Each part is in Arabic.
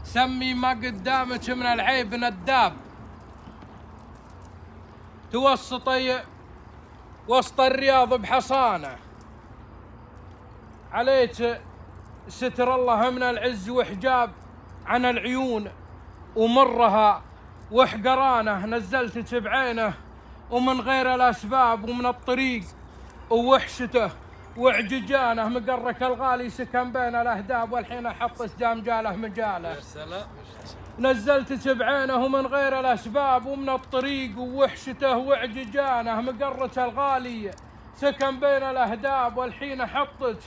سمي ما قدامك من العيب نداب، توسطي وسط الرياض بحصانه، عليك ستر الله من العز وحجاب عن العيون ومرها وحقرانه، نزلتك بعينه ومن غير الاسباب ومن الطريق ووحشته وعججانه، مقرك الغالي سكن بين الاهداب والحين احط سجام جاله مجاله. يا سلام. نزلتك بعينه ومن غير الاسباب ومن الطريق ووحشته وعججانه، مقرك الغالي سكن بين الاهداب والحين احطك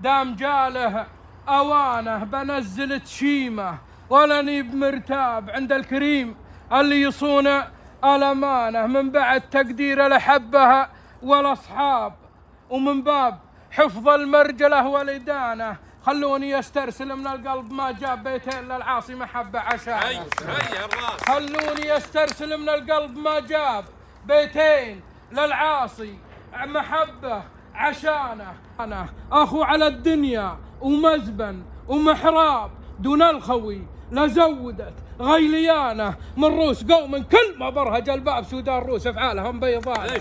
دام جاله اوانه، بنزل تشيمه ولاني بمرتاب عند الكريم اللي يصون الامانه، من بعد تقدير الاحبه والاصحاب ومن باب حفظ المرجله والادانه، خلوني استرسل من القلب ما جاب بيتين للعاصي محبه عشانه. خلوني استرسل من القلب ما جاب بيتين للعاصي محبه عشانه. انا اخو على الدنيا ومزبن ومحراب دون الخوي لزودت غيليانه، من روس قوم كل ما برهج الباب سودان روس افعالهم بيضانه.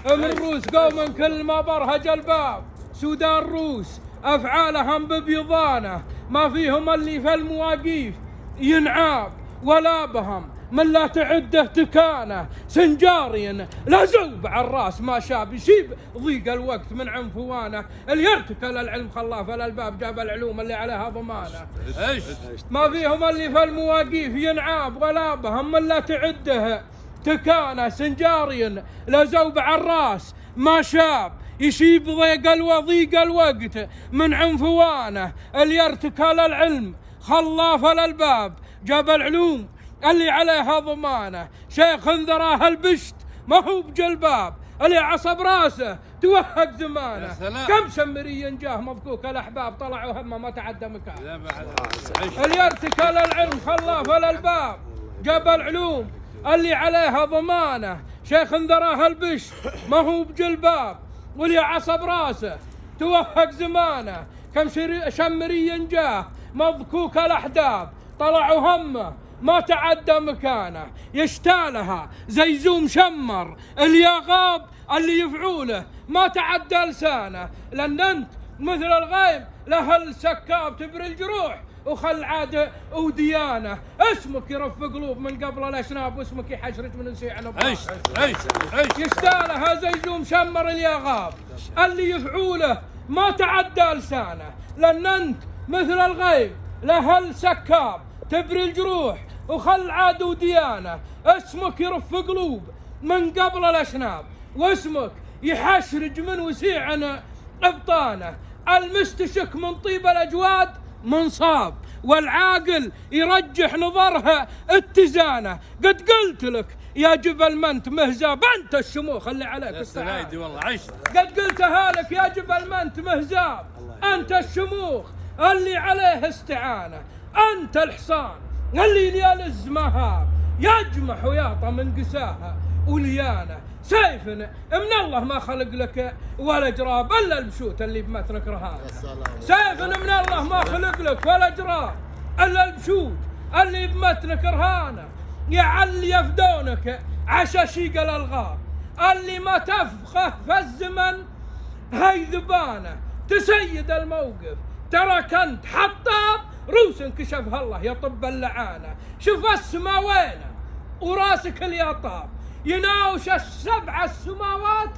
من روس قوم كل ما برهج الباب سودان روس افعالهم ببيضانه، ما فيهم اللي في المواقيف ينعاب ولا بهم من لا تعده تكانه، سنجاري لا زوب على الراس ما شاب يشيب ضيق الوقت من عنفوانه، اللي يرتكل العلم خلاه فالالباب جاب العلوم اللي عليها ضمانه. ما فيهم اللي في المواقيف ينعاب ولا بهم من لا تعده تكانه، سنجاري لا زوب على الراس ما شاب يشيب ضيق الوقت من عنفوانه، اللي يرتكل العلم خلاه فالالباب جاب العلوم اللي عليها ضمانه، شيخ انذراه البشت ما هو بجلباب، اللي عصب راسه توهق زمانه، كم شمري جاه مفكوك الاحباب طلعوا همه ما تعدى مكان، اللي يرتكل العلم خلاه فالالباب جاب العلوم اللي عليها ضمانه، شيخ انذراه البشت ما هو بجلباب، واللي عصب راسه توهق زمانه، كم شمري جاه مفكوك الاحداب طلعوا همه ما تعدى مكانه، يشتالها زي زوم شمر الياغاب اللي يفعوله ما تعدى لسانه، لان انت مثل الغيم له السكاب تبري الجروح وخل عاده وديانه، اسمك يرف قلوب من قبل الاشناب واسمك يحشرج من نسيع نبض. يشتالها زي زوم شمر الياغاب اللي يفعوله ما تعدى لسانه، لان انت مثل الغيم له السكاب تبري الجروح وخل عاد وديانه، اسمك يرف قلوب من قبل الاشناب واسمك يحشرج من وسيع ابطانه، المستشك من طيب الاجواد منصاب والعاقل يرجح نظرها اتزانه، قد قلت لك يا جبل منت مهزاب انت الشموخ اللي عليك استعانه، والله عشت قد قلتها لك يا جبل منت مهزاب انت الشموخ اللي عليه استعانه، انت الحصان اللي ليالز مهاب يجمح ويعطى من قساها وليانه، سيف من الله ما خلق لك ولا جراب الا البشوت اللي بمتنك رهانه، سيف من الله ما خلق لك ولا جراب الا البشوت اللي بمتنك رهانه، يعلي يفدونك عشاشيق الالغاب اللي ما تفخه في الزمن هاي ذبانه، تسيد الموقف ترى كنت حطاب روس انكشفها الله يا طب اللعانه، شوف السما وينه وراسك اليطاب يناوش السبع السماوات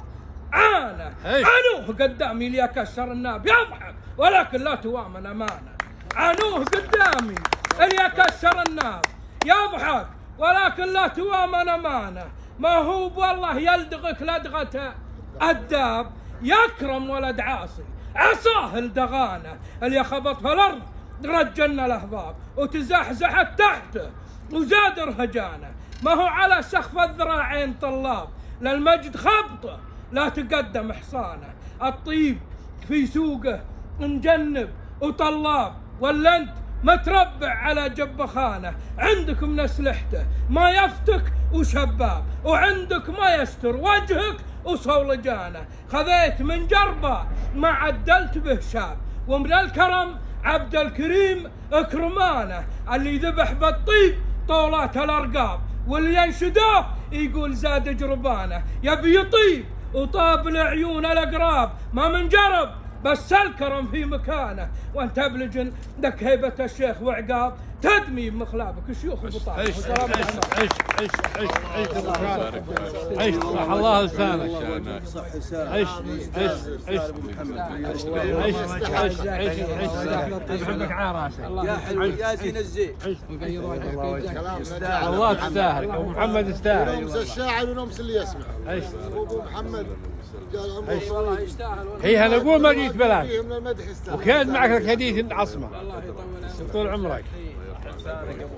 عانه، عنوه قدامي ليكسر الناب يضحك ولكن لا توامن امانه، عنوه قدامي ليكسر الناب يضحك ولكن لا توامن امانه، ما هو والله يلدغك لدغه الداب يكرم ولد عاصي عصاه الدغانه، اللي خبط في الارض رجلنا الاهباب وتزحزحت تحته وزاد رهجانه، ما هو على سخف الذراعين طلاب للمجد خبطه لا تقدم حصانه، الطيب في سوقه مجنب وطلاب ولا انت متربع على جبخانه، عندك من اسلحته ما يفتك وشباب وعندك ما يستر وجهك وصولجانه، خذيت من جربه ما عدلت به شاب ومن الكرم عبد الكريم كرمانه اللي ذبح بالطيب طولات الارقام، واللي ينشدوه يقول زاد جربانه. يبي يطيب وطاب لعيون الاقراب، ما من جرب بس الكرم في مكانه. وانت بلجن لك هيبه الشيخ وعقاب، تدمي بمخلابك شيوخ وبطاقه. عيش عيش صح الله لسانك. عيش عيش عيش عيش عيش عيش بحبك عاراسك يا حلو يا زين الزين. الله تستاهل، ابو محمد يستاهل. نمس الشاعر ونمس اللي يسمع. عيش ابو محمد قال عمره والله يستاهل. هي نقول ما جيت بلاش، من المدح يستاهل. وكان معك الحديث عصمه الله يطول طول عمرك. عمرك.